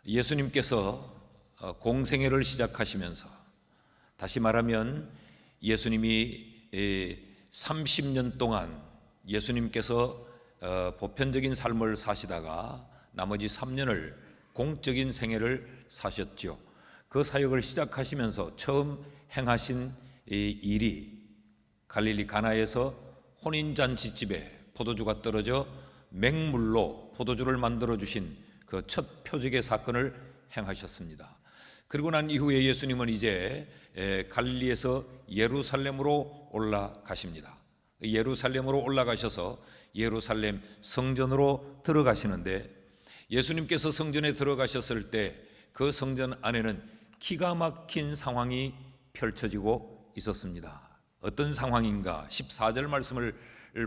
예수님께서 공생애를 시작하시면서, 다시 말하면 예수님이 30년 동안 예수님께서 보편적인 삶을 사시다가 나머지 3년을 공적인 생애를 사셨죠. 그 사역을 시작하시면서 처음 행하신 이 일이 갈릴리 가나에서 혼인잔치집에 포도주가 떨어져 맹물로 포도주를 만들어 주신 그 첫 표적의 사건을 행하셨습니다. 그리고 난 이후에 예수님은 이제 갈릴리에서 예루살렘으로 올라가십니다. 예루살렘으로 올라가셔서 예루살렘 성전으로 들어가시는데, 예수님께서 성전에 들어가셨을 때 그 성전 안에는 기가 막힌 상황이 펼쳐지고 있었습니다. 어떤 상황인가? 14절 말씀을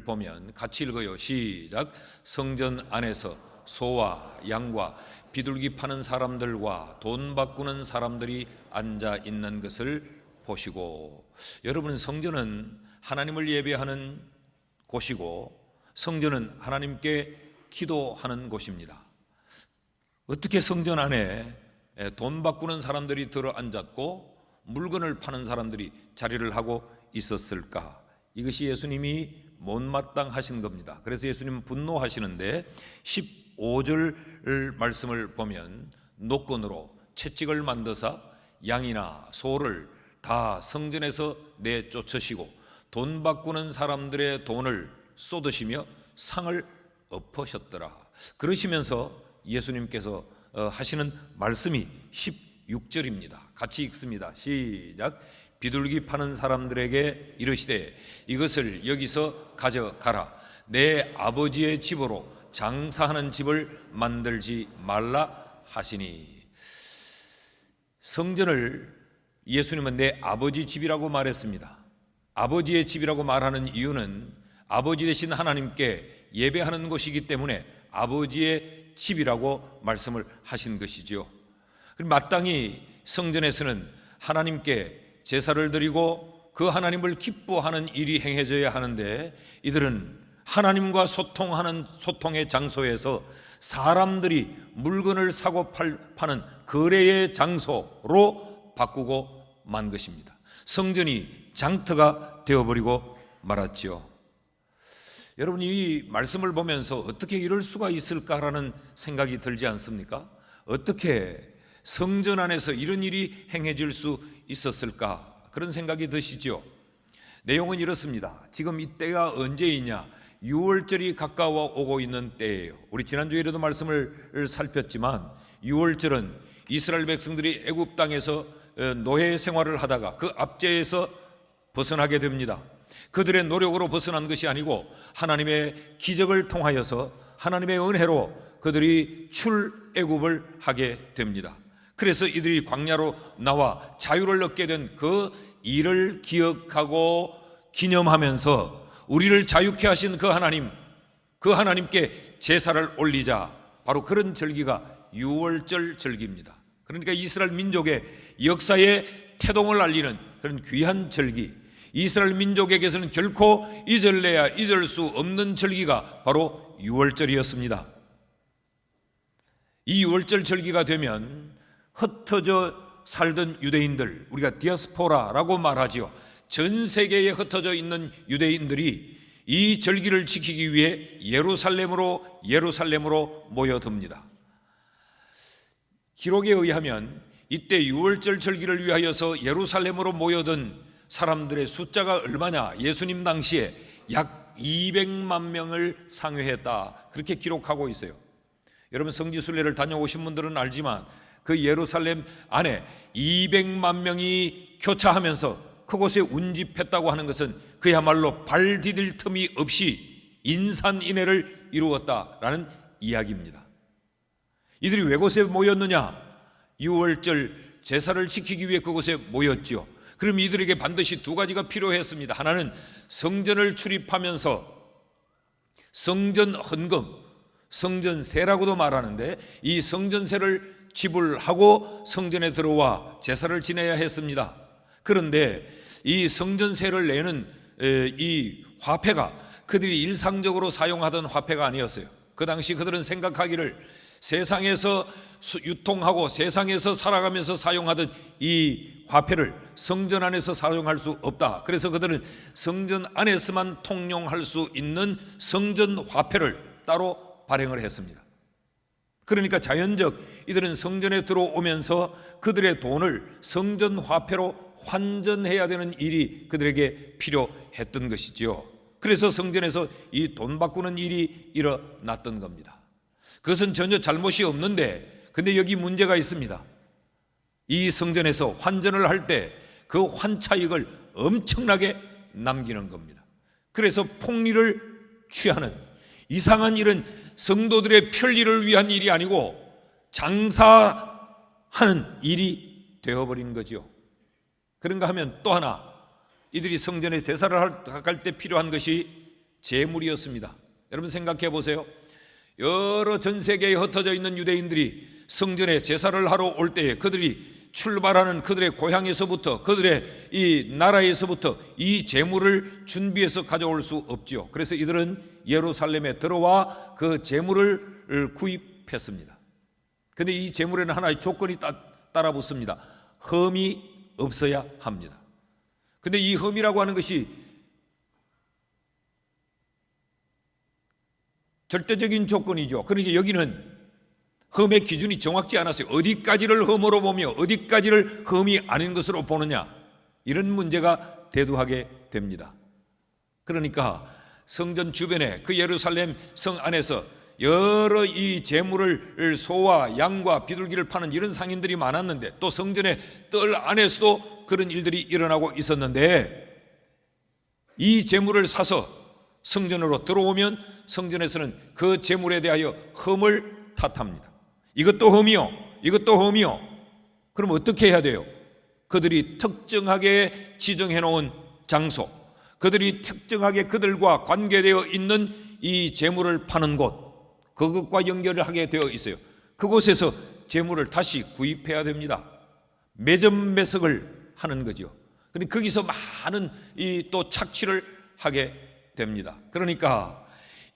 보면 같이 읽어요. 시작. 성전 안에서 소와 양과 비둘기 파는 사람들과 돈 바꾸는 사람들이 앉아 있는 것을 보시고, 여러분, 성전은 하나님을 예배하는 곳이고 성전은 하나님께 기도하는 곳입니다. 어떻게 성전 안에 돈 바꾸는 사람들이 들어 앉았고 물건을 파는 사람들이 자리를 하고 있었을까? 이것이 예수님이 못마땅하신 겁니다. 그래서 예수님은 분노하시는데 15절 말씀을 보면 노건으로 채찍을 만드사 양이나 소를 다 성전에서 내쫓으시고 돈 바꾸는 사람들의 돈을 쏟으시며 상을 엎으셨더라. 그러시면서 예수님께서 하시는 말씀이 16절입니다. 같이 읽습니다. 시작. 비둘기 파는 사람들에게 이르시되 이것을 여기서 가져가라. 내 아버지의 집으로 장사하는 집을 만들지 말라 하시니. 성전을 예수님은 내 아버지 집이라고 말했습니다. 아버지의 집이라고 말하는 이유는 아버지 되신 하나님께 예배하는 곳이기 때문에 아버지의 집이라고 말씀을 하신 것이죠. 마땅히 성전에서는 하나님께 제사를 드리고 그 하나님을 기뻐하는 일이 행해져야 하는데, 이들은 하나님과 소통의 장소에서 사람들이 물건을 사고 파는 거래의 장소로 바꾸고 만 것입니다. 성전이 장터가 되어버리고 말았죠. 여러분, 이 말씀을 보면서 어떻게 이럴 수가 있을까라는 생각이 들지 않습니까? 어떻게 성전 안에서 이런 일이 행해질 수 있었을까? 그런 생각이 드시죠? 내용은 이렇습니다. 지금 이때가 언제이냐? 6월절이 가까워 오고 있는 때예요. 우리 지난주에도 말씀을 살폈지만 6월절은 이스라엘 백성들이 애굽 땅에서 노예 생활을 하다가 그 압제에서 벗어나게 됩니다. 그들의 노력으로 벗어난 것이 아니고 하나님의 기적을 통하여서 하나님의 은혜로 그들이 출애굽을 하게 됩니다. 그래서 이들이 광야로 나와 자유를 얻게 된 그 일을 기억하고 기념하면서 우리를 자유케 하신 그 하나님께 제사를 올리자, 바로 그런 절기가 6월절 절기입니다. 그러니까 이스라엘 민족의 역사의 태동을 알리는 그런 귀한 절기, 이스라엘 민족에게서는 결코 잊을래야 잊을 수 없는 절기가 바로 6월절이었습니다. 이 6월절 절기가 되면 흩어져 살던 유대인들, 우리가 디아스포라라고 말하지요. 전 세계에 흩어져 있는 유대인들이 이 절기를 지키기 위해 예루살렘으로 모여듭니다. 기록에 의하면 이때 6월절 절기를 위하여서 예루살렘으로 모여든 사람들의 숫자가 얼마냐? 예수님 당시에 약 200만 명을 상회했다, 그렇게 기록하고 있어요. 여러분, 성지순례를 다녀오신 분들은 알지만 그 예루살렘 안에 200만 명이 교차하면서 그곳에 운집했다고 하는 것은 그야말로 발 디딜 틈이 없이 인산인해를 이루었다라는 이야기입니다. 이들이 왜 그곳에 모였느냐? 6월절 제사를 지키기 위해 그곳에 모였죠. 그럼 이들에게 반드시 두 가지가 필요했습니다. 하나는 성전을 출입하면서 성전 헌금, 성전세라고도 말하는데 이 성전세를 지불하고 성전에 들어와 제사를 지내야 했습니다. 그런데 이 성전세를 내는 이 화폐가 그들이 일상적으로 사용하던 화폐가 아니었어요. 그 당시 그들은 생각하기를 세상에서 유통하고 세상에서 살아가면서 사용하던 이 화폐를 성전 안에서 사용할 수 없다. 그래서 그들은 성전 안에서만 통용할 수 있는 성전 화폐를 따로 발행을 했습니다. 그러니까 자연적 이들은 성전에 들어오면서 그들의 돈을 성전 화폐로 환전해야 되는 일이 그들에게 필요했던 것이지요. 그래서 성전에서 이 돈 바꾸는 일이 일어났던 겁니다. 그것은 전혀 잘못이 없는데, 근데 여기 문제가 있습니다. 이 성전에서 환전을 할 때 그 환차익을 엄청나게 남기는 겁니다. 그래서 폭리를 취하는 이상한 일은 성도들의 편리를 위한 일이 아니고 장사하는 일이 되어버린 거죠. 그런가 하면 또 하나, 이들이 성전에 제사를 할 때 필요한 것이 제물이었습니다. 여러분 생각해 보세요. 여러 전 세계에 흩어져 있는 유대인들이 성전에 제사를 하러 올 때에 그들이 출발하는 그들의 고향에서부터, 그들의 이 나라에서부터 이 제물을 준비해서 가져올 수 없지요. 그래서 이들은 예루살렘에 들어와 그 제물을 구입했습니다. 그런데 이 제물에는 하나의 조건이 따라 붙습니다. 흠이 없어야 합니다. 그런데 이 흠이라고 하는 것이 절대적인 조건이죠. 그러니까 여기는 흠의 기준이 정확지 않았어요. 어디까지를 흠으로 보며 어디까지를 흠이 아닌 것으로 보느냐, 이런 문제가 대두하게 됩니다. 그러니까 성전 주변에 그 예루살렘 성 안에서 여러 이 제물을 소와 양과 비둘기를 파는 이런 상인들이 많았는데, 또 성전의 뜰 안에서도 그런 일들이 일어나고 있었는데, 이 제물을 사서 성전으로 들어오면 성전에서는 그 제물에 대하여 흠을 탓합니다. 이것도 흠이요, 이것도 흠이요. 그럼 어떻게 해야 돼요? 그들이 특정하게 지정해 놓은 장소, 그들이 특정하게 그들과 관계되어 있는 이 제물을 파는 곳, 그것과 연결을 하게 되어 있어요. 그곳에서 제물을 다시 구입해야 됩니다. 매점 매석을 하는 거죠. 그런데 거기서 많은 이 또 착취를 하게 됩니다. 그러니까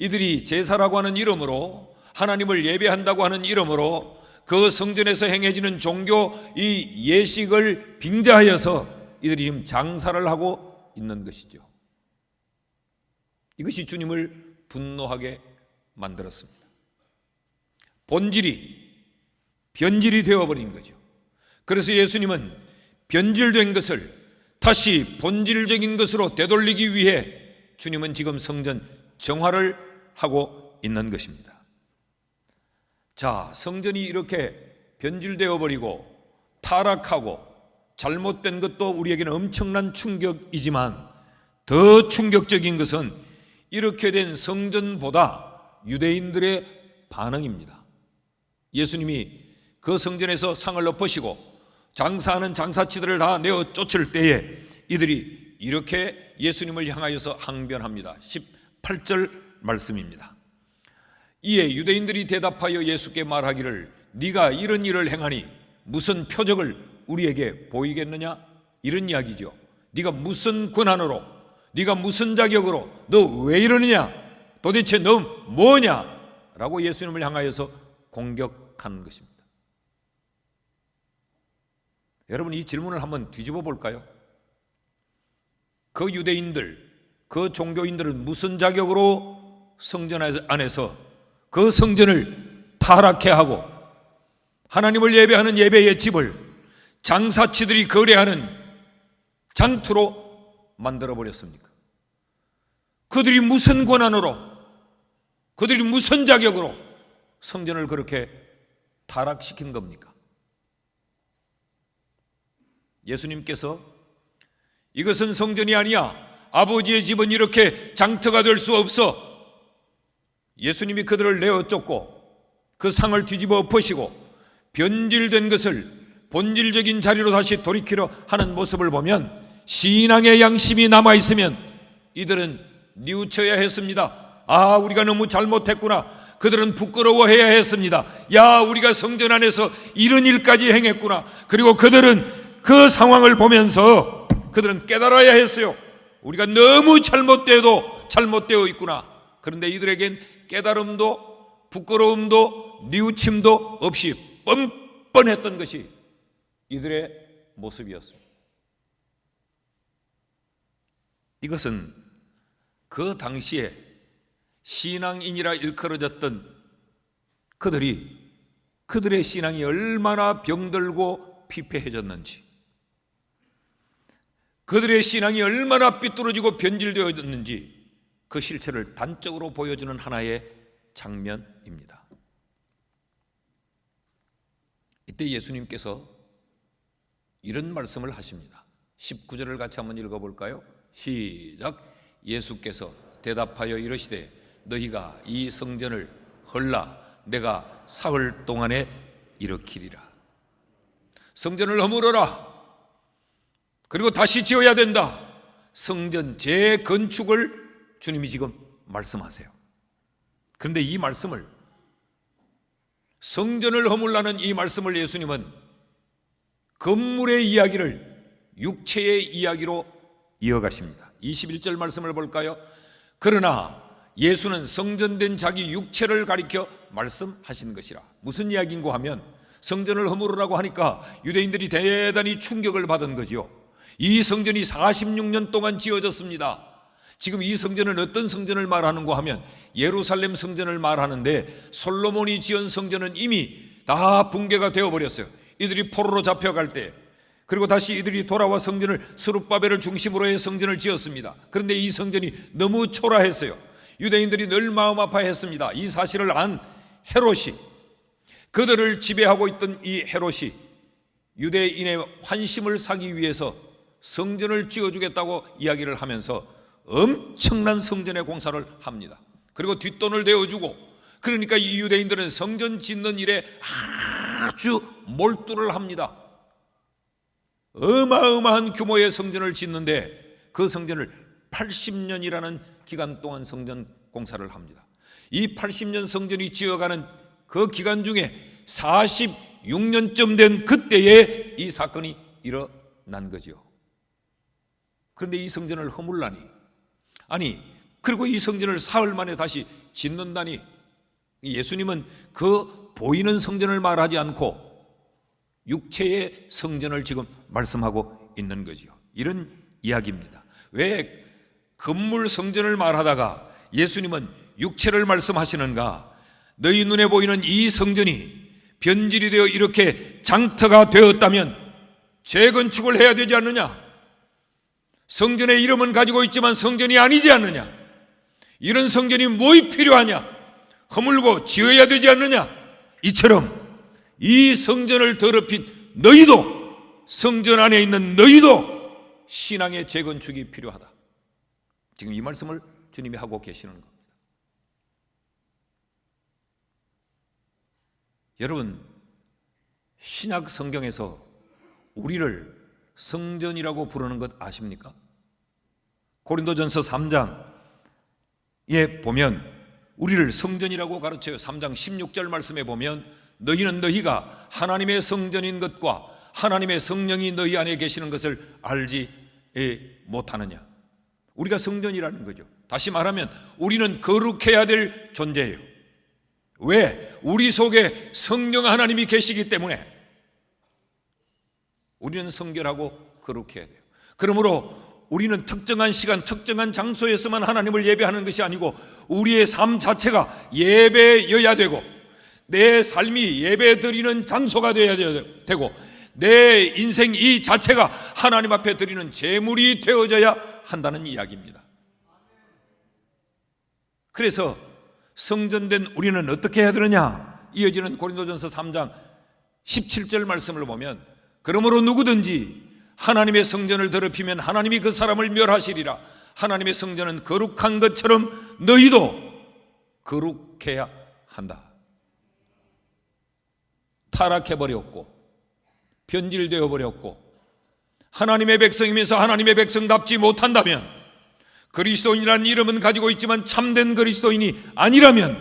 이들이 제사라고 하는 이름으로, 하나님을 예배한다고 하는 이름으로 그 성전에서 행해지는 종교 이 예식을 빙자하여서 이들이 지금 장사를 하고 있는 것이죠. 이것이 주님을 분노하게 만들었습니다. 본질이 변질이 되어버린 거죠. 그래서 예수님은 변질된 것을 다시 본질적인 것으로 되돌리기 위해 주님은 지금 성전 정화를 하고 있는 것입니다. 자, 성전이 이렇게 변질되어 버리고 타락하고 잘못된 것도 우리에게는 엄청난 충격이지만, 더 충격적인 것은 이렇게 된 성전보다 유대인들의 반응입니다. 예수님이 그 성전에서 상을 엎으시고 장사하는 장사치들을 다 내어 쫓을 때에 이들이 이렇게 예수님을 향하여서 항변합니다. 18절 말씀입니다. 이에 유대인들이 대답하여 예수께 말하기를, 네가 이런 일을 행하니 무슨 표적을 우리에게 보이겠느냐? 이런 이야기죠. 네가 무슨 권한으로, 네가 무슨 자격으로, 너 왜 이러느냐? 도대체 너 뭐냐? 라고 예수님을 향하여서 공격하는 것입니다. 여러분, 이 질문을 한번 뒤집어 볼까요? 그 유대인들, 그 종교인들은 무슨 자격으로 성전 안에서 그 성전을 타락해 하고 하나님을 예배하는 예배의 집을 장사치들이 거래하는 장터로 만들어버렸습니까? 그들이 무슨 권한으로, 그들이 무슨 자격으로 성전을 그렇게 타락시킨 겁니까? 예수님께서 이것은 성전이 아니야, 아버지의 집은 이렇게 장터가 될 수 없어, 예수님이 그들을 내어 쫓고 그 상을 뒤집어 엎으시고 변질된 것을 본질적인 자리로 다시 돌이키려 하는 모습을 보면, 신앙의 양심이 남아있으면 이들은 뉘우쳐야 했습니다. 아, 우리가 너무 잘못했구나. 그들은 부끄러워해야 했습니다. 야, 우리가 성전 안에서 이런 일까지 행했구나. 그리고 그들은 그 상황을 보면서 그들은 깨달아야 했어요. 우리가 너무 잘못되어 있구나. 그런데 이들에겐 깨달음도 부끄러움도 뉘우침도 없이 뻔뻔했던 것이 이들의 모습이었습니다. 이것은 그 당시에 신앙인이라 일컬어졌던 그들의 신앙이 얼마나 병들고 피폐해졌는지, 그들의 신앙이 얼마나 삐뚤어지고 변질되어졌는지 그 실체를 단적으로 보여주는 하나의 장면입니다. 이때 예수님께서 이런 말씀을 하십니다. 19절을 같이 한번 읽어볼까요? 시작. 예수께서 대답하여 이르시되 너희가 이 성전을 헐라 내가 사흘 동안에 일으키리라. 성전을 허물어라. 그리고 다시 지어야 된다. 성전 재건축을 주님이 지금 말씀하세요. 그런데 이 말씀을, 성전을 허물라는 이 말씀을 예수님은 건물의 이야기를 육체의 이야기로 이어가십니다. 21절 말씀을 볼까요? 그러나 예수는 성전된 자기 육체를 가리켜 말씀하신 것이라. 무슨 이야기인고 하면 성전을 허물으라고 하니까 유대인들이 대단히 충격을 받은 거죠. 이 성전이 46년 동안 지어졌습니다. 지금 이 성전은 어떤 성전을 말하는고 하면 예루살렘 성전을 말하는데 솔로몬이 지은 성전은 이미 다 붕괴가 되어버렸어요. 이들이 포로로 잡혀갈 때, 그리고 다시 이들이 돌아와 성전을, 스룹바벨을 중심으로 해 성전을 지었습니다. 그런데 이 성전이 너무 초라했어요. 유대인들이 늘 마음 아파했습니다. 이 사실을 안 헤롯이, 그들을 지배하고 있던 이 헤롯이 유대인의 환심을 사기 위해서 성전을 지어주겠다고 이야기를 하면서 엄청난 성전의 공사를 합니다. 그리고 뒷돈을 대어주고, 그러니까 이 유대인들은 성전 짓는 일에 아주 몰두를 합니다. 어마어마한 규모의 성전을 짓는데 그 성전을 80년이라는 기간 동안 성전 공사를 합니다. 이 80년 성전이 지어가는 그 기간 중에 46년쯤 된 그때에 이 사건이 일어난 거죠. 그런데 이 성전을 허물라니, 아니 그리고 이 성전을 사흘 만에 다시 짓는다니, 예수님은 그 보이는 성전을 말하지 않고 육체의 성전을 지금 말씀하고 있는 거죠. 이런 이야기입니다. 왜 건물 성전을 말하다가 예수님은 육체를 말씀하시는가? 너희 눈에 보이는 이 성전이 변질이 되어 이렇게 장터가 되었다면 재건축을 해야 되지 않느냐? 성전의 이름은 가지고 있지만 성전이 아니지 않느냐? 이런 성전이 뭐이 필요하냐? 허물고 지어야 되지 않느냐? 이처럼 이 성전을 더럽힌 너희도, 성전 안에 있는 너희도 신앙의 재건축이 필요하다. 지금 이 말씀을 주님이 하고 계시는 겁니다. 여러분, 신약 성경에서 우리를 성전이라고 부르는 것 아십니까? 고린도전서 3장에 보면 우리를 성전이라고 가르쳐요. 3장 16절 말씀에 보면 너희는 너희가 하나님의 성전인 것과 하나님의 성령이 너희 안에 계시는 것을 알지 못하느냐. 우리가 성전이라는 거죠. 다시 말하면 우리는 거룩해야 될 존재예요. 왜? 우리 속에 성령 하나님이 계시기 때문에 우리는 성결하고 거룩해야 돼요. 그러므로 우리는 특정한 시간, 특정한 장소에서만 하나님을 예배하는 것이 아니고 우리의 삶 자체가 예배여야 되고, 내 삶이 예배 드리는 장소가 되어야 되고, 내 인생 이 자체가 하나님 앞에 드리는 제물이 되어져야 한다는 이야기입니다. 그래서 성전된 우리는 어떻게 해야 되느냐? 이어지는 고린도전서 3장 17절 말씀을 보면 그러므로 누구든지 하나님의 성전을 더럽히면 하나님이 그 사람을 멸하시리라. 하나님의 성전은 거룩한 것처럼 너희도 거룩해야 한다. 타락해버렸고 변질되어 버렸고 하나님의 백성이면서 하나님의 백성답지 못한다면, 그리스도인이라는 이름은 가지고 있지만 참된 그리스도인이 아니라면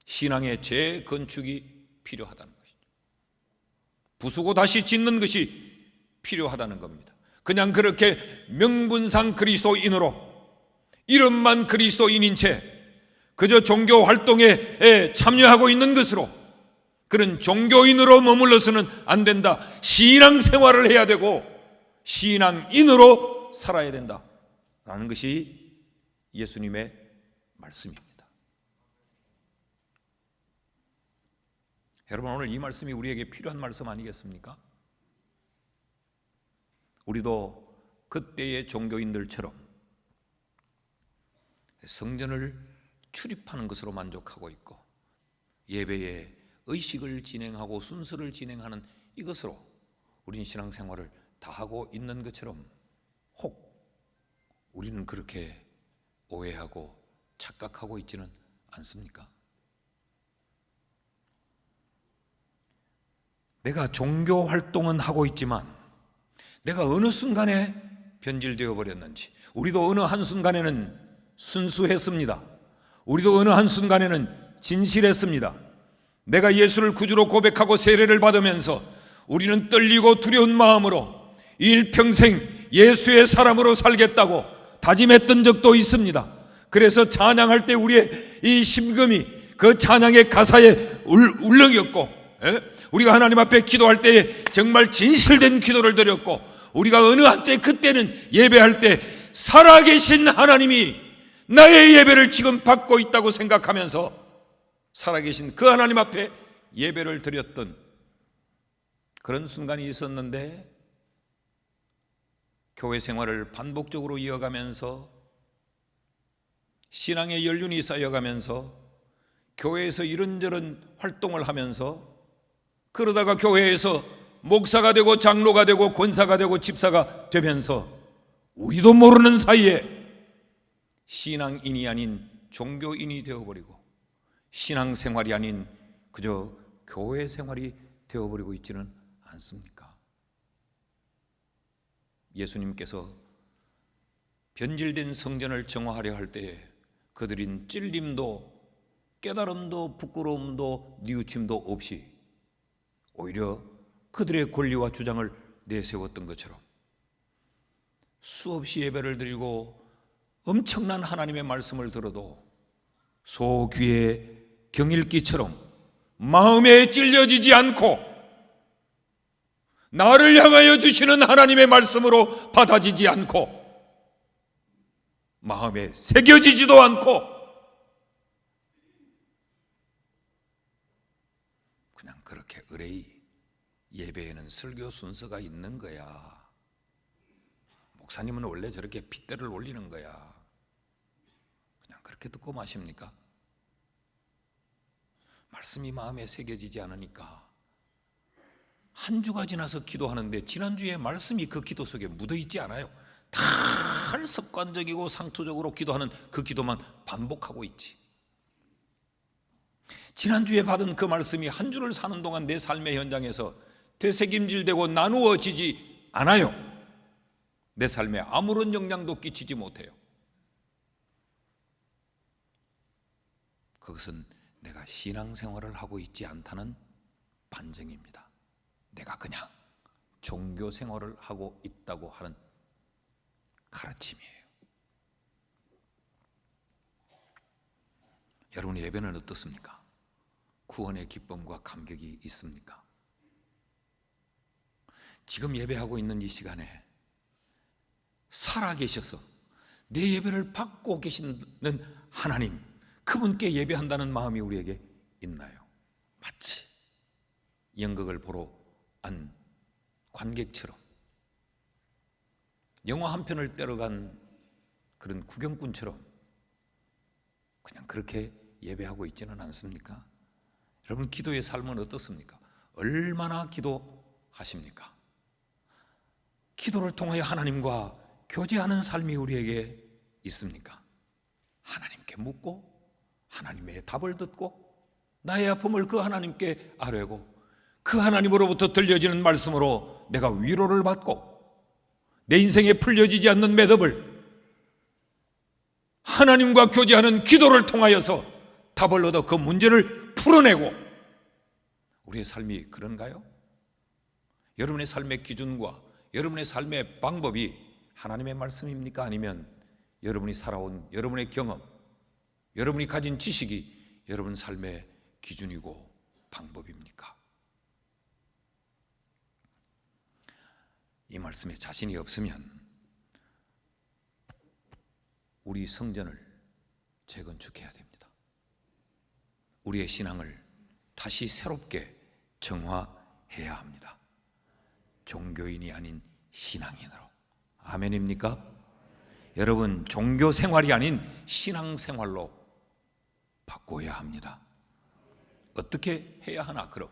신앙의 재건축이 필요하다는 것이죠. 부수고 다시 짓는 것이 필요하다는 겁니다. 그냥 그렇게 명분상 그리스도인으로 이름만 그리스도인인 채 그저 종교 활동에 참여하고 있는 것으로, 그런 종교인으로 머물러서는 안 된다. 신앙생활을 해야 되고 신앙인으로 살아야 된다라는 것이 예수님의 말씀입니다. 여러분, 오늘 이 말씀이 우리에게 필요한 말씀 아니겠습니까? 우리도 그때의 종교인들처럼 성전을 출입하는 것으로 만족하고 있고 예배에 의식을 진행하고 순서를 진행하는 이것으로 우리는 신앙생활을 다 하고 있는 것처럼 혹 우리는 그렇게 오해하고 착각하고 있지는 않습니까? 내가 종교 활동은 하고 있지만 내가 어느 순간에 변질되어 버렸는지, 우리도 어느 한순간에는 순수했습니다. 우리도 어느 한순간에는 진실했습니다. 내가 예수를 구주로 고백하고 세례를 받으면서 우리는 떨리고 두려운 마음으로 일평생 예수의 사람으로 살겠다고 다짐했던 적도 있습니다. 그래서 찬양할 때 우리의 이 심금이 그 찬양의 가사에 울렁였고, 우리가 하나님 앞에 기도할 때에 정말 진실된 기도를 드렸고, 우리가 어느 한때 그때는 예배할 때 살아계신 하나님이 나의 예배를 지금 받고 있다고 생각하면서 살아계신 그 하나님 앞에 예배를 드렸던 그런 순간이 있었는데, 교회 생활을 반복적으로 이어가면서 신앙의 연륜이 쌓여가면서 교회에서 이런저런 활동을 하면서 그러다가 교회에서 목사가 되고 장로가 되고 권사가 되고 집사가 되면서 우리도 모르는 사이에 신앙인이 아닌 종교인이 되어버리고 신앙생활이 아닌 그저 교회 생활이 되어버리고 있지는 않습니까? 예수님께서 변질된 성전을 정화하려 할 때에 그들인 찔림도 깨달음도 부끄러움도 뉘우침도 없이 오히려 그들의 권리와 주장을 내세웠던 것처럼 수없이 예배를 드리고 엄청난 하나님의 말씀을 들어도 소귀의 경일기처럼 마음에 찔려지지 않고 나를 향하여 주시는 하나님의 말씀으로 받아지지 않고 마음에 새겨지지도 않고 그냥 그렇게 의뢰이 예배에는 설교 순서가 있는 거야. 목사님은 원래 저렇게 핏대를 올리는 거야. 그냥 그렇게 듣고 마십니까? 말씀이 마음에 새겨지지 않으니까 한 주가 지나서 기도하는데 지난주에 말씀이 그 기도 속에 묻어있지 않아요. 다 습관적이고 상투적으로 기도하는 그 기도만 반복하고 있지. 지난주에 받은 그 말씀이 한 주를 사는 동안 내 삶의 현장에서 되새김질되고 나누어지지 않아요. 내 삶에 아무런 영향도 끼치지 못해요. 그것은 내가 신앙생활을 하고 있지 않다는 반증입니다. 내가 그냥 종교생활을 하고 있다고 하는 가르침이에요. 여러분의 예배는 어떻습니까? 구원의 기쁨과 감격이 있습니까? 지금 예배하고 있는 이 시간에 살아계셔서 내 예배를 받고 계시는 하나님, 그분께 예배한다는 마음이 우리에게 있나요? 마치 연극을 보러 안 관객처럼 영화 한 편을 때려 간 그런 구경꾼처럼 그냥 그렇게 예배하고 있지는 않습니까? 여러분, 기도의 삶은 어떻습니까? 얼마나 기도하십니까? 기도를 통하여 하나님과 교제하는 삶이 우리에게 있습니까? 하나님께 묻고 하나님의 답을 듣고 나의 아픔을 그 하나님께 아뢰고 그 하나님으로부터 들려지는 말씀으로 내가 위로를 받고 내 인생에 풀려지지 않는 매듭을 하나님과 교제하는 기도를 통하여서 답을 얻어 그 문제를 풀어내고, 우리의 삶이 그런가요? 여러분의 삶의 기준과 여러분의 삶의 방법이 하나님의 말씀입니까? 아니면 여러분이 살아온 여러분의 경험, 여러분이 가진 지식이 여러분 삶의 기준이고 방법입니까? 이 말씀에 자신이 없으면 우리 성전을 재건축해야 됩니다. 우리의 신앙을 다시 새롭게 정화해야 합니다. 종교인이 아닌 신앙인으로. 아멘입니까? 여러분, 종교 생활이 아닌 신앙 생활로 바꿔야 합니다. 어떻게 해야 하나? 그럼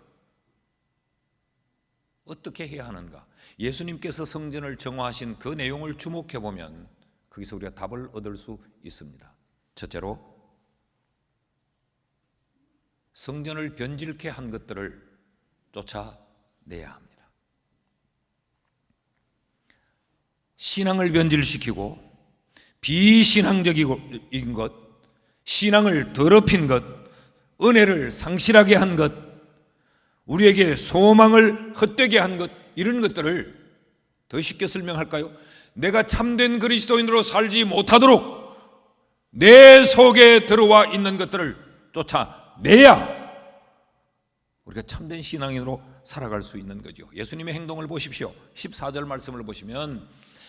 어떻게 해야 하는가? 예수님께서 성전을 정화하신 그 내용을 주목해 보면 거기서 우리가 답을 얻을 수 있습니다. 첫째로, 성전을 변질케 한 것들을 쫓아내야 합니다. 신앙을 변질시키고 비신앙적인 것, 신앙을 더럽힌 것, 은혜를 상실하게 한 것, 우리에게 소망을 헛되게 한 것, 이런 것들을 더 쉽게 설명할까요? 내가 참된 그리스도인으로 살지 못하도록 내 속에 들어와 있는 것들을 쫓아내야 우리가 참된 신앙인으로 살아갈 수 있는 거죠. 예수님의 행동을 보십시오. 14절 말씀을 보시면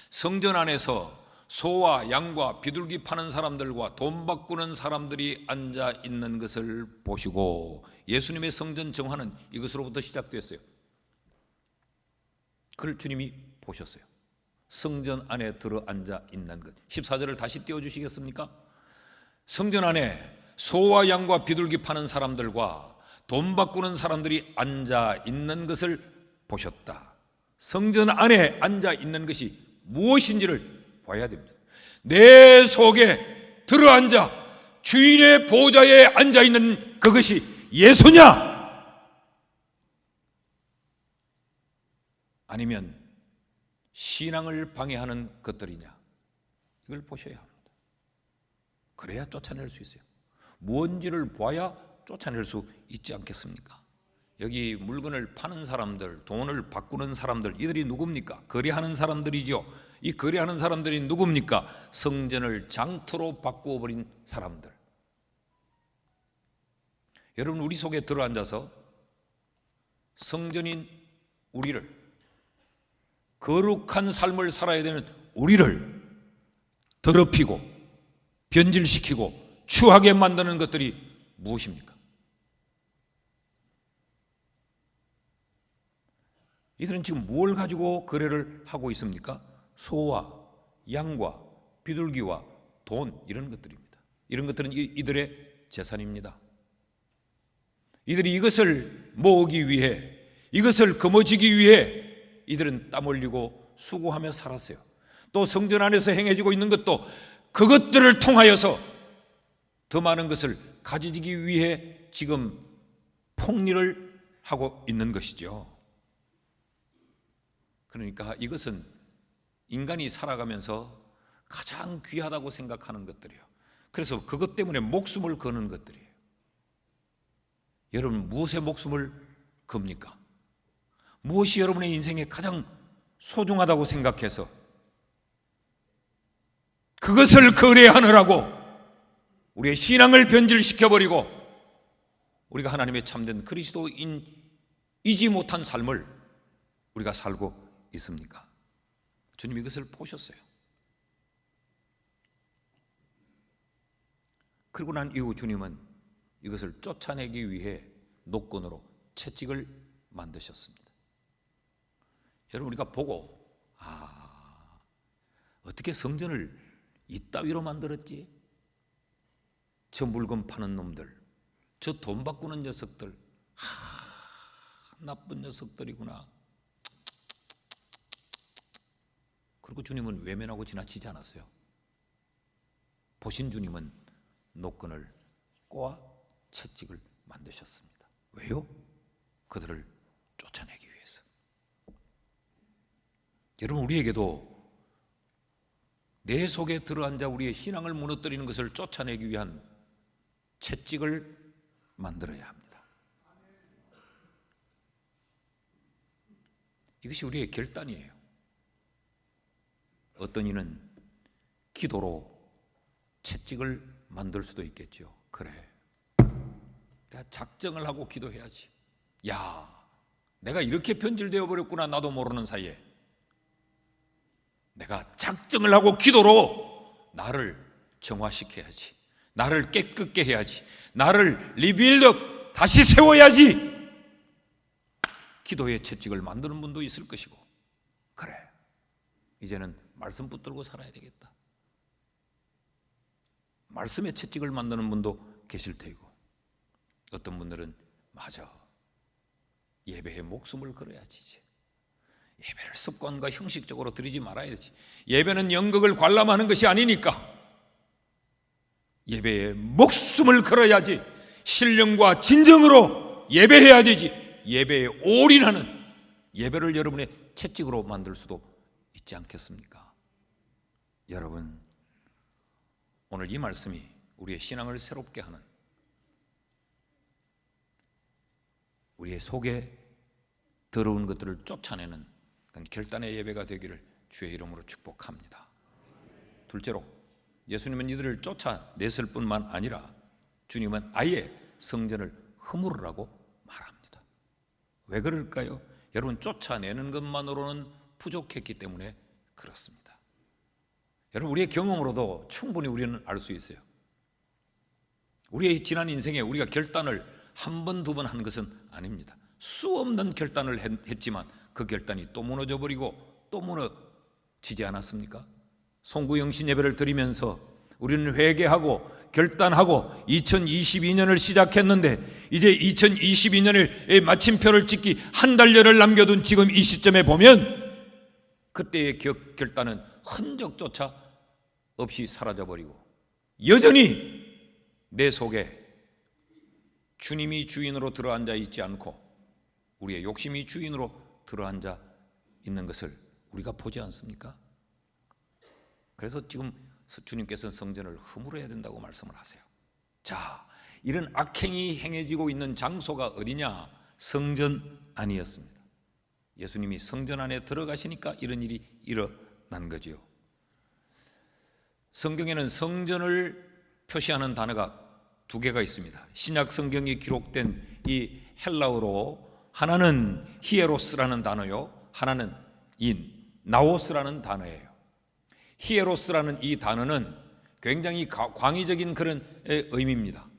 성전 안에서 소와 양과 비둘기 파는 사람들과 돈 바꾸는 사람들이 앉아 있는 것을 보시고, 예수님의 성전 정화는 이것으로부터 시작됐어요. 그걸 주님이 보셨어요. 성전 안에 들어 앉아 있는 것. 14절을 다시 띄워주시겠습니까? 성전 안에 소와 양과 비둘기 파는 사람들과 돈 바꾸는 사람들이 앉아 있는 것을 보셨다. 성전 안에 앉아 있는 것이 무엇인지를 봐야 됩니다. 내 속에 들어앉아 주인의 보좌에 앉아 있는 그것이 예수냐? 아니면 신앙을 방해하는 것들이냐? 이걸 보셔야 합니다. 그래야 쫓아낼 수 있어요. 무언지를 봐야 쫓아낼 수 있지 않겠습니까? 여기 물건을 파는 사람들, 돈을 바꾸는 사람들, 이들이 누굽니까? 거래하는 사람들이죠. 이 거래하는 사람들이 누굽니까? 성전을 장터로 바꾸어 버린 사람들. 여러분, 우리 속에 들어앉아서 성전인 우리를, 거룩한 삶을 살아야 되는 우리를 더럽히고 변질시키고 추하게 만드는 것들이 무엇입니까? 이들은 지금 뭘 가지고 거래를 하고 있습니까? 소와 양과 비둘기와 돈, 이런 것들입니다. 이런 것들은 이들의 재산입니다. 이들이 이것을 모으기 위해, 이것을 거머쥐기 위해 이들은 땀 흘리고 수고하며 살았어요. 또 성전 안에서 행해지고 있는 것도 그것들을 통하여서 더 많은 것을 가지기 위해 지금 폭리를 하고 있는 것이죠. 그러니까 이것은 인간이 살아가면서 가장 귀하다고 생각하는 것들이에요. 그래서 그것 때문에 목숨을 거는 것들이에요. 여러분, 무엇에 목숨을 겁니까? 무엇이 여러분의 인생에 가장 소중하다고 생각해서 그것을 거래하느라고 우리의 신앙을 변질시켜버리고 우리가 하나님의 참된 그리스도인이지 못한 삶을 우리가 살고 있습니까? 주님이 이것을 보셨어요. 그리고 난 이후 주님은 이것을 쫓아내기 위해 노건으로 채찍을 만드셨습니다. 여러분, 우리가 보고 어떻게 성전을 이따위로 만들었지? 저 물건 파는 놈들, 저 돈 바꾸는 녀석들, 나쁜 녀석들이구나. 그리고 주님은 외면하고 지나치지 않았어요. 보신 주님은 노건을 꼬아 채찍을 만드셨습니다. 왜요? 그들을 쫓아내기 위해서. 여러분, 우리에게도 내 속에 들어앉아 우리의 신앙을 무너뜨리는 것을 쫓아내기 위한 채찍을 만들어야 합니다. 이것이 우리의 결단이에요. 어떤 이는 기도로 채찍을 만들 수도 있겠죠. 그래, 내가 작정을 하고 기도해야지. 야, 내가 이렇게 변질되어 버렸구나. 나도 모르는 사이에 내가 작정을 하고 기도로 나를 정화시켜야지. 나를 깨끗게 해야지. 나를 리빌드, 다시 세워야지. 기도의 채찍을 만드는 분도 있을 것이고, 그래, 이제는 말씀 붙들고 살아야 되겠다. 말씀의 채찍을 만드는 분도 계실 테고, 어떤 분들은 맞아, 예배에 목숨을 걸어야지. 이제 예배를 습관과 형식적으로 드리지 말아야지. 예배는 연극을 관람하는 것이 아니니까 예배에 목숨을 걸어야지. 신령과 진정으로 예배해야 되지. 예배에 올인하는 예배를 여러분의 채찍으로 만들 수도 있지 않겠습니까? 여러분, 오늘 이 말씀이 우리의 신앙을 새롭게 하는, 우리의 속에 더러운 것들을 쫓아내는 결단의 예배가 되기를 주의 이름으로 축복합니다. 둘째로, 예수님은 이들을 쫓아냈을 뿐만 아니라 주님은 아예 성전을 허물으라고 말합니다. 왜 그럴까요? 여러분, 쫓아내는 것만으로는 부족했기 때문에 그렇습니다. 여러분, 우리의 경험으로도 충분히 우리는 알 수 있어요. 우리의 지난 인생에 우리가 결단을 한 번, 두 번 한 것은 아닙니다. 수없는 결단을 했지만 그 결단이 또 무너져 버리고 또 무너지지 않았습니까? 송구영신 예배를 드리면서 우리는 회개하고 결단하고 2022년을 시작했는데, 이제 2022년에 마침표를 찍기 한 달여를 남겨둔 지금 이 시점에 보면 그때의 결단은 흔적조차 없이 사라져버리고, 여전히 내 속에 주님이 주인으로 들어앉아 있지 않고 우리의 욕심이 주인으로 들어앉아 있는 것을 우리가 보지 않습니까? 그래서 지금 주님께서는 성전을 허물어야 된다고 말씀을 하세요. 자, 이런 악행이 행해지고 있는 장소가 어디냐? 성전 안이었습니다. 예수님이 성전 안에 들어가시니까 이런 일이 일어난 거지요. 성경에는 성전을 표시하는 단어가 두 개가 있습니다. 신약 성경에 기록된 이 헬라어로 하나는 히에로스라는 단어요, 하나는 이 나오스라는 단어예요. 히에로스라는 이 단어는 굉장히 광의적인 그런 의미입니다.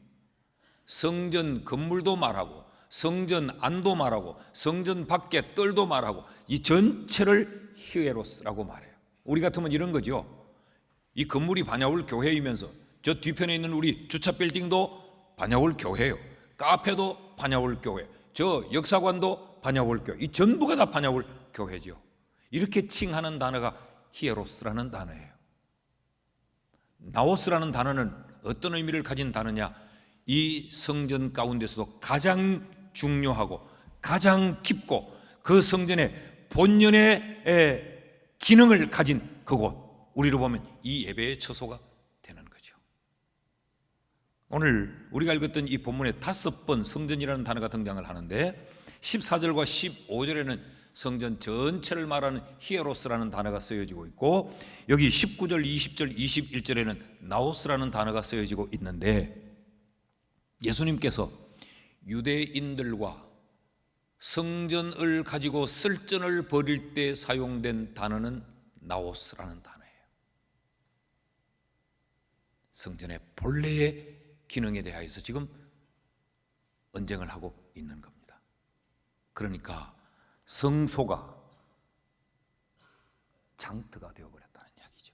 성전 건물도 말하고 성전 안도 말하고 성전 밖의 뜰도 말하고 이 전체를 히에로스라고 말해요. 우리 같으면 이런 거죠. 이 건물이 반야울 교회이면서 저 뒤편에 있는 우리 주차 빌딩도 반야울 교회예요. 카페도 반야울 교회, 저 역사관도 반야울 교회, 이 전부가 다 반야울 교회죠. 이렇게 칭하는 단어가 히에로스라는 단어예요. 나오스라는 단어는 어떤 의미를 가진 단어냐? 이 성전 가운데서도 가장 중요하고 가장 깊고 그 성전의 본연의 기능을 가진 그곳, 우리로 보면 이 예배의 처소가 되는 거죠. 오늘 우리가 읽었던 이 본문에 5번 성전이라는 단어가 등장을 하는데 14절과 15절에는 성전 전체를 말하는 히에로스라는 단어가 쓰여지고 있고, 여기 19절, 20절, 21절에는 나오스라는 단어가 쓰여지고 있는데, 예수님께서 유대인들과 성전을 가지고 설전을 벌일 때 사용된 단어는 나오스라는 단어예요. 성전의 본래의 기능에 대하여서 지금 언쟁을 하고 있는 겁니다. 그러니까 성소가 장터가 되어버렸다는 이야기죠.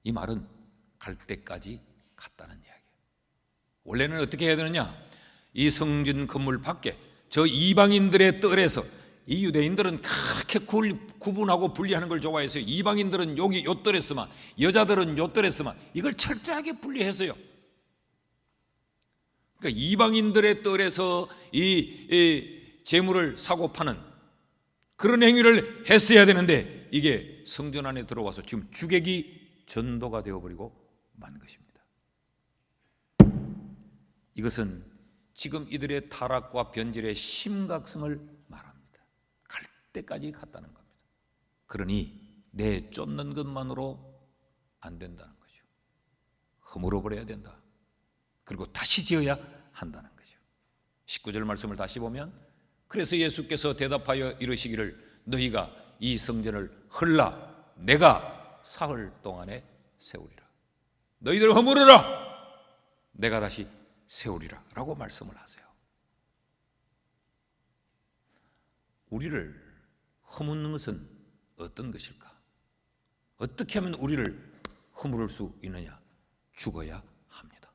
이 말은 갈 때까지 갔다는 이야기예요. 원래는 어떻게 해야 되느냐? 이 성전 건물 밖에 저 이방인들의 뜰에서, 이 유대인들은 그렇게 구분하고 분리하는 걸 좋아해서요. 이방인들은 여기 요 뜰에서만, 여자들은 요 뜰에서만, 이걸 철저하게 분리했어요. 그러니까 이방인들의 뜰에서 이 재물을 사고 파는 그런 행위를 했어야 되는데, 이게 성전 안에 들어와서 지금 주객이 전도가 되어버리고 만 것입니다. 이것은 지금 이들의 타락과 변질의 심각성을 말합니다. 갈 때까지 갔다는 겁니다. 그러니 내 쫓는 것만으로 안 된다는 거죠. 허물어버려야 된다. 그리고 다시 지어야 한다는 거죠. 19절 말씀을 다시 보면, 그래서 예수께서 대답하여 이르시기를 너희가 이 성전을 헐라 내가 사흘 동안에 세우리라. 너희들 허물어라 내가 다시 세우리라 라고 말씀을 하세요. 우리를 허무는 것은 어떤 것일까? 어떻게 하면 우리를 허물을 수 있느냐? 죽어야 합니다.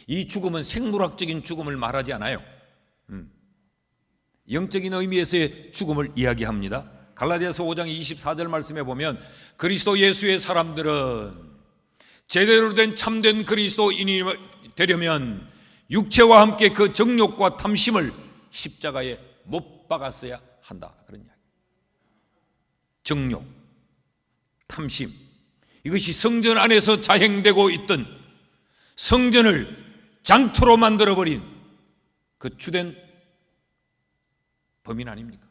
이 죽음은 생물학적인 죽음을 말하지 않아요. 영적인 의미에서의 죽음을 이야기합니다. 갈라디아서 5장 24절 말씀에 보면 그리스도 예수의 사람들은 제대로 된 참된 그리스도인이 되려면 육체와 함께 그 정욕과 탐심을 십자가에 못 박았어야 한다, 그런 이야기. 정욕, 탐심, 이것이 성전 안에서 자행되고 있던 성전을 장터로 만들어버린 그 주된 범인 아닙니까?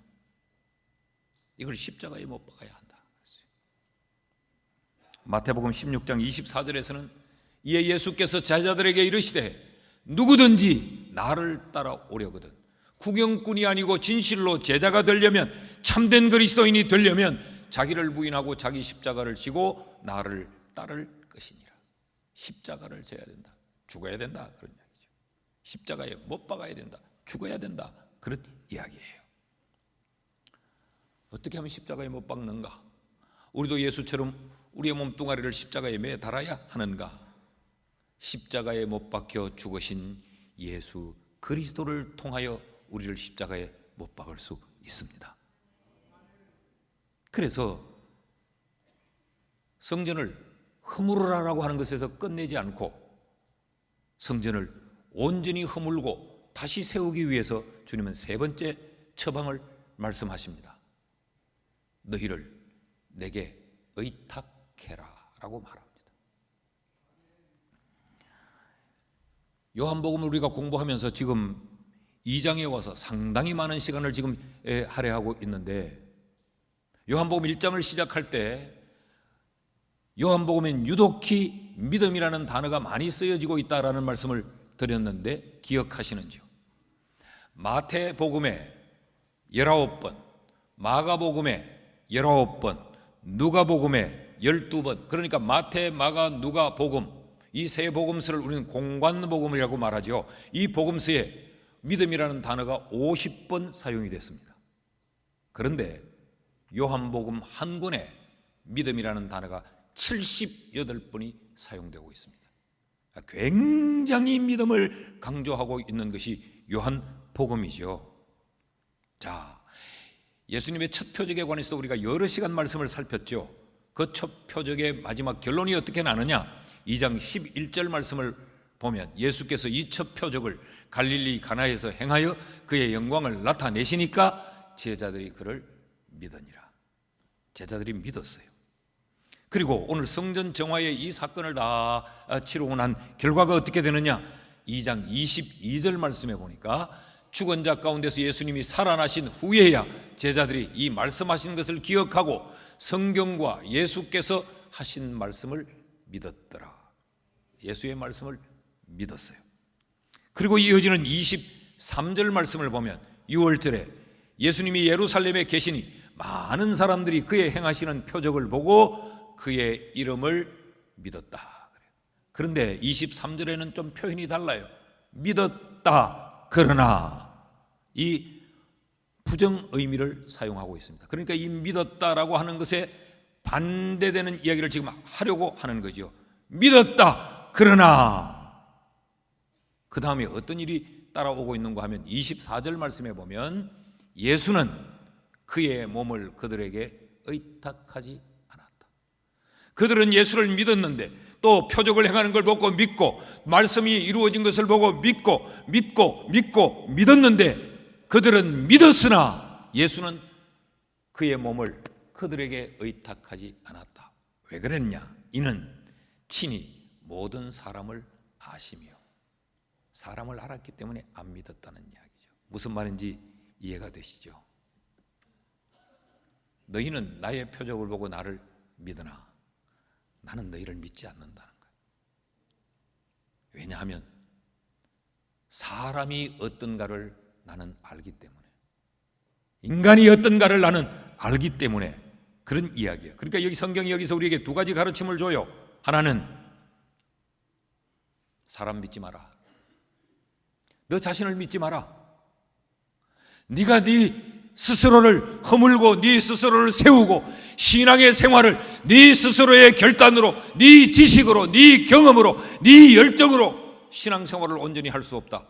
이걸 십자가에 못 박아야 한다. 마태복음 16장 24절에서는 이에 예수께서 제자들에게 이르시되 누구든지 나를 따라오려거든 구경꾼이 아니고 진실로 제자가 되려면, 참된 그리스도인이 되려면 자기를 부인하고 자기 십자가를 지고 나를 따를 것이니라. 십자가를 져야 된다. 죽어야 된다. 그런 이야기죠. 십자가에 못 박아야 된다. 죽어야 된다. 그런 이야기예요. 어떻게 하면 십자가에 못 박는가? 우리도 예수처럼 우리의 몸뚱아리를 십자가에 매달아야 하는가? 십자가에 못 박혀 죽으신 예수 그리스도를 통하여 우리를 십자가에 못 박을 수 있습니다. 그래서 성전을 허물으라라고 하는 것에서 끝내지 않고 성전을 온전히 허물고 다시 세우기 위해서 주님은 세 번째 처방을 말씀하십니다. 너희를 내게 의탁해라 라고 말합니다. 요한복음을 우리가 공부하면서 지금 2장에 와서 상당히 많은 시간을 지금 할애하고 있는데, 요한복음 1장을 시작할 때 요한복음엔 유독히 믿음이라는 단어가 많이 쓰여지고 있다라는 말씀을 드렸는데 기억하시는지요? 마태복음에 19번, 마가복음에 19번, 누가복음에 12번, 그러니까 마태, 마가, 누가, 복음, 이 세 복음서를 우리는 공관복음이라고 말하죠. 이 복음서에 믿음이라는 단어가 50번 사용이 됐습니다. 그런데 요한복음 한 권에 믿음이라는 단어가 78번이 사용되고 있습니다. 굉장히 믿음을 강조하고 있는 것이 요한복음이죠. 자, 예수님의 첫 표적에 관해서 우리가 여러 시간 말씀을 살폈죠. 그 첫 표적의 마지막 결론이 어떻게 나느냐? 2장 11절 말씀을 보면 예수께서 이 첫 표적을 갈릴리 가나에서 행하여 그의 영광을 나타내시니까 제자들이 그를 믿으니라. 제자들이 믿었어요. 그리고 오늘 성전 정화의 이 사건을 다 치르고 난 결과가 어떻게 되느냐? 2장 22절 말씀에 보니까 죽은 자 가운데서 예수님이 살아나신 후에야 제자들이 이 말씀하신 것을 기억하고 성경과 예수께서 하신 말씀을 믿었더라. 예수의 말씀을 믿었어요. 그리고 이어지는 23절 말씀을 보면 6월절에 예수님이 예루살렘에 계시니 많은 사람들이 그의 행하시는 표적을 보고 그의 이름을 믿었다. 그런데 23절에는 좀 표현이 달라요. 믿었다 그러나, 이 부정 의미를 사용하고 있습니다. 그러니까 이 믿었다라고 하는 것에 반대되는 이야기를 지금 하려고 하는 거죠. 믿었다 그러나 그 다음에 어떤 일이 따라오고 있는가 하면 24절 말씀에 보면 예수는 그의 몸을 그들에게 의탁하지 않았다. 그들은 예수를 믿었는데 또 표적을 행하는 걸 보고 믿고 말씀이 이루어진 것을 보고 믿고 믿었는데 그들은 믿었으나 예수는 그의 몸을 그들에게 의탁하지 않았다. 왜 그랬냐? 이는 친히 모든 사람을 아시며 사람을 알았기 때문에 안 믿었다는 이야기죠. 무슨 말인지 이해가 되시죠? 너희는 나의 표적을 보고 나를 믿으나 나는 너희를 믿지 않는다는 거예요. 왜냐하면 사람이 어떤가를 나는 알기 때문에, 인간이 어떤가를 나는 알기 때문에 그런 이야기예요. 그러니까 여기 성경이 여기서 우리에게 두 가지 가르침을 줘요. 하나는 사람 믿지 마라. 너 자신을 믿지 마라. 네가 네 스스로를 허물고 네 스스로를 세우고 신앙의 생활을 네 스스로의 결단으로, 네 지식으로, 네 경험으로, 네 열정으로 신앙생활을 온전히 할 수 없다.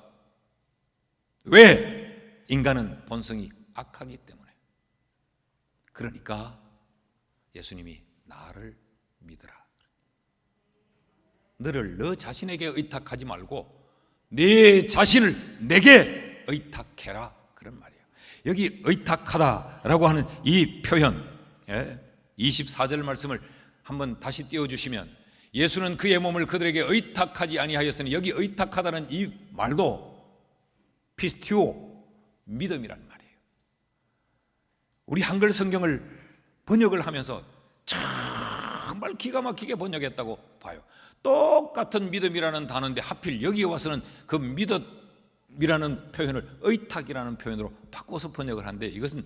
왜? 인간은 본성이 악하기 때문에. 그러니까 예수님이 나를 믿으라. 너를 너 자신에게 의탁하지 말고 네 자신을 내게 의탁해라, 그런 말이에요. 여기 의탁하다라고 하는 이 표현, 24절 말씀을 한번 다시 띄워주시면, 예수는 그의 몸을 그들에게 의탁하지 아니하였으니, 여기 의탁하다는 이 말도 피스티오, 믿음이란 말이에요. 우리 한글 성경을 번역을 하면서 정말 기가 막히게 번역했다고 봐요. 똑같은 믿음이라는 단어인데 하필 여기에 와서는 그 믿음이라는 표현을 의탁이라는 표현으로 바꿔서 번역을 하는데, 이것은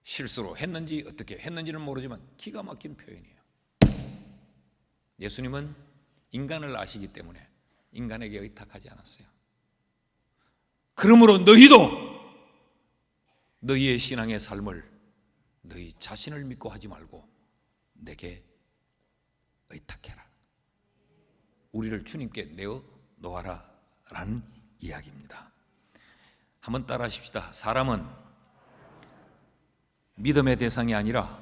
실수로 했는지 어떻게 했는지는 모르지만 기가 막힌 표현이에요. 예수님은 인간을 아시기 때문에 인간에게 의탁하지 않았어요. 그러므로 너희도 너희의 신앙의 삶을 너희 자신을 믿고 하지 말고 내게 의탁해라. 우리를 주님께 내어 놓아라 라는 이야기입니다. 한번 따라 하십시다. 사람은 믿음의 대상이 아니라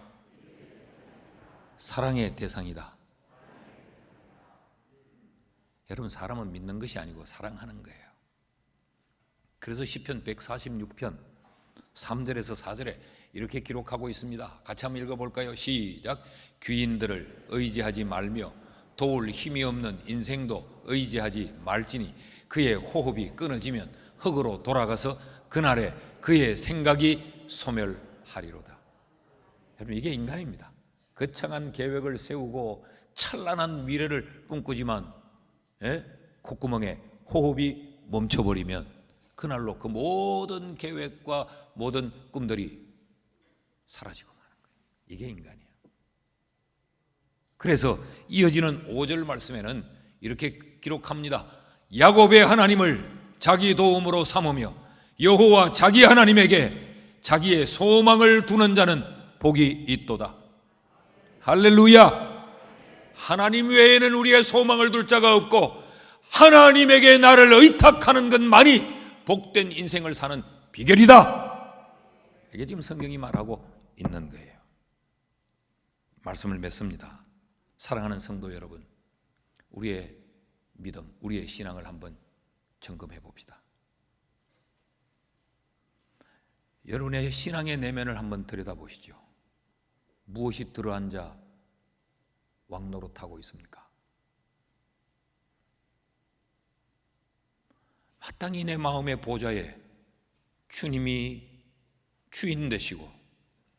사랑의 대상이다. 여러분, 사람은 믿는 것이 아니고 사랑하는 거예요. 그래서 시편 146편 3절에서 4절에 이렇게 기록하고 있습니다. 같이 한번 읽어볼까요? 시작. 귀인들을 의지하지 말며 도울 힘이 없는 인생도 의지하지 말지니 그의 호흡이 끊어지면 흙으로 돌아가서 그날에 그의 생각이 소멸하리로다. 여러분, 이게 인간입니다. 거창한 계획을 세우고 찬란한 미래를 꿈꾸지만 콧구멍에 호흡이 멈춰버리면 그날로 그 모든 계획과 모든 꿈들이 사라지고 마는 거예요. 이게 인간이에요. 그래서 이어지는 5절 말씀에는 이렇게 기록합니다. 야곱의 하나님을 자기 도움으로 삼으며 여호와 자기 하나님에게 자기의 소망을 두는 자는 복이 있도다. 할렐루야. 하나님 외에는 우리의 소망을 둘 자가 없고 하나님에게 나를 의탁하는 것만이 복된 인생을 사는 비결이다. 이게 지금 성경이 말하고 있는 거예요. 말씀을 맺습니다. 사랑하는 성도 여러분, 우리의 믿음, 우리의 신앙을 한번 점검해 봅시다. 여러분의 신앙의 내면을 한번 들여다보시죠. 무엇이 들어앉아 왕노릇하고 있습니까? 마땅히 내 마음의 보좌에 주님이 주인 되시고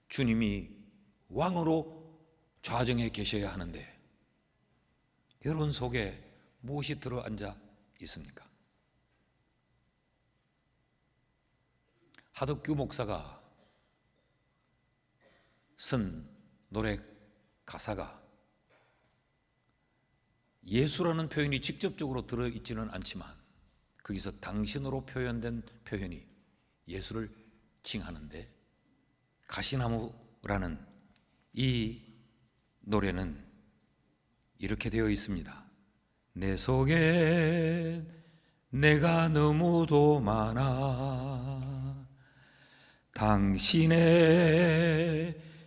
주님이 왕으로 좌정해 계셔야 하는데 여러분 속에 무엇이 들어앉아 있습니까? 하덕규 목사가 쓴 노래 가사가 예수라는 표현이 직접적으로 들어있지는 않지만 거기서 당신으로 표현된 표현이 예수를 칭하는데, 가시나무라는 이 노래는 이렇게 되어 있습니다. 내 속에 내가 너무도 많아 당신의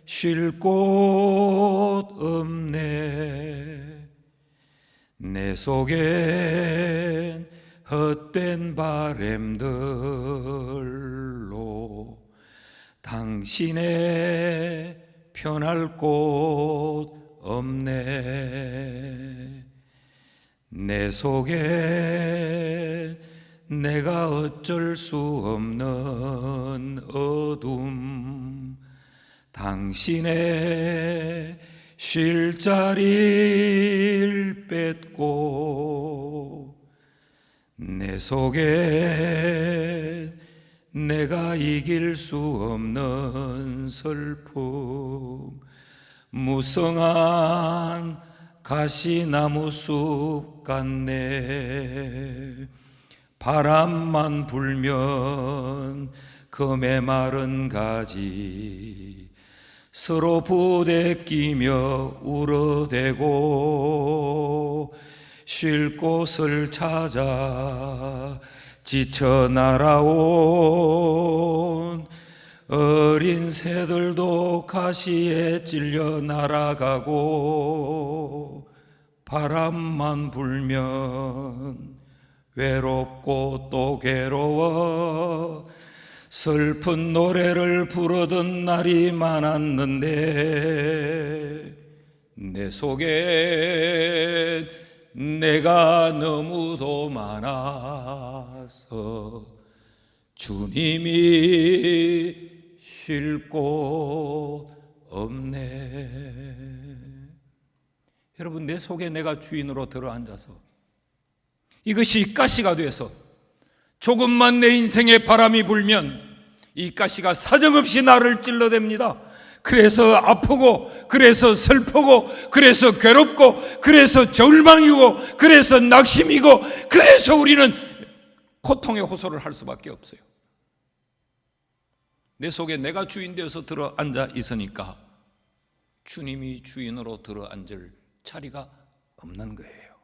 쉴 곳 없네 내 속엔 헛된 바램들로 당신의 편할 곳 없네 내 속에 내가 어쩔 수 없는 어둠 당신의 쉴 자리를 뺏고 내 속에 내가 이길 수 없는 슬픔, 무성한 가시나무 숲 같네. 바람만 불면 그 메마른 가지 서로 부대끼며 울어대고 쉴 곳을 찾아 지쳐 날아온 어린 새들도 가시에 찔려 날아가고, 바람만 불면 외롭고 또 괴로워 슬픈 노래를 부르던 날이 많았는데, 내 속에 내가 너무도 많아서 주님이 쉴 곳 없네. 여러분, 내 속에 내가 주인으로 들어앉아서 이것이 가시가 돼서 조금만 내 인생에 바람이 불면 이 가시가 사정없이 나를 찔러댑니다. 그래서 아프고, 그래서 슬프고, 그래서 괴롭고, 그래서 절망이고, 그래서 낙심이고, 그래서 우리는 고통의 호소를 할 수밖에 없어요. 내 속에 내가 주인 되어서 들어앉아 있으니까 주님이 주인으로 들어앉을 자리가 없는 거예요.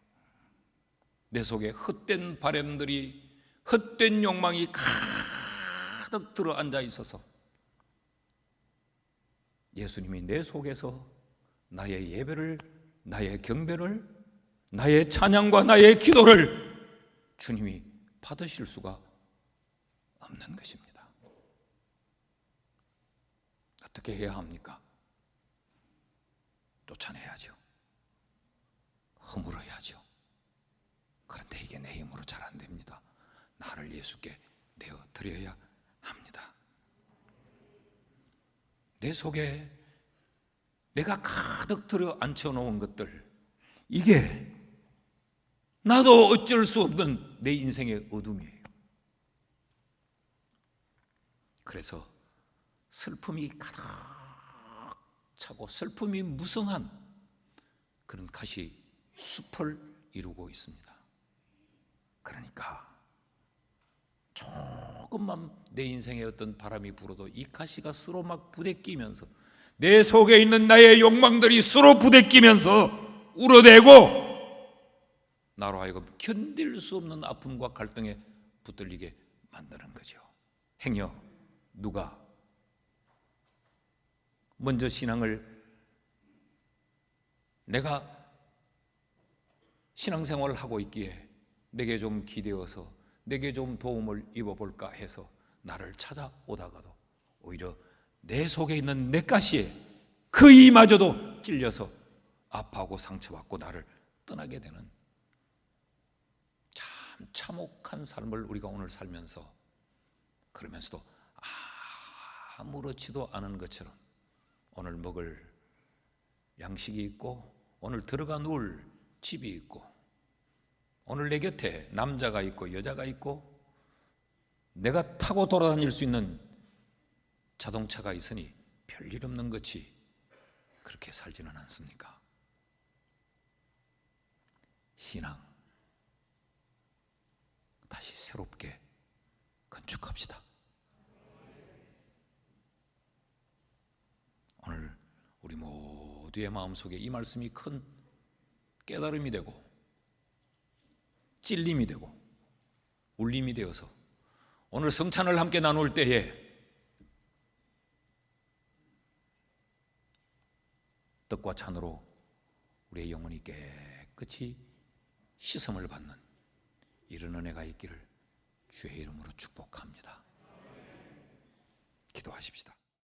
내 속에 헛된 바람들이, 헛된 욕망이 가득 들어앉아 있어서 예수님이 내 속에서 나의 예배를, 나의 경배를, 나의 찬양과 나의 기도를 주님이 받으실 수가 없는 것입니다. 어떻게 해야 합니까? 쫓아내야죠. 허물어야죠. 그런데 이게 내 힘으로 잘 안 됩니다. 나를 예수께 내어 드려야 합니다. 내 속에 내가 가득 들어 앉혀놓은 것들, 이게 나도 어쩔 수 없는 내 인생의 어둠이에요. 그래서 슬픔이 가득 차고 슬픔이 무성한 그런 가시 숲을 이루고 있습니다. 그러니까 조금만 내 인생에 어떤 바람이 불어도 이 가시가 서로 막 부대끼면서, 내 속에 있는 나의 욕망들이 서로 부대끼면서 울어대고 나로 하여금 견딜 수 없는 아픔과 갈등에 붙들리게 만드는 거죠. 행여 누가 먼저 신앙을, 내가 신앙생활을 하고 있기에 내게 좀 기대어서 내게 좀 도움을 입어볼까 해서 나를 찾아오다가도 오히려 내 속에 있는 내 가시에 그 이마저도 찔려서 아파하고 상처받고 나를 떠나게 되는 참 참혹한 삶을 우리가 오늘 살면서, 그러면서도 아무렇지도 않은 것처럼 오늘 먹을 양식이 있고, 오늘 들어가 누울 집이 있고, 오늘 내 곁에 남자가 있고 여자가 있고, 내가 타고 돌아다닐 수 있는 자동차가 있으니 별일 없는 것이 그렇게 살지는 않습니까? 신앙 다시 새롭게 건축합시다. 오늘 우리 모두의 마음속에 이 말씀이 큰 깨달음이 되고 찔림이 되고 울림이 되어서 오늘 성찬을 함께 나눌 때에 떡과 찬으로 우리의 영혼이 깨끗이 씻음을 받는 이런 은혜가 있기를 주의 이름으로 축복합니다. 기도하십시다.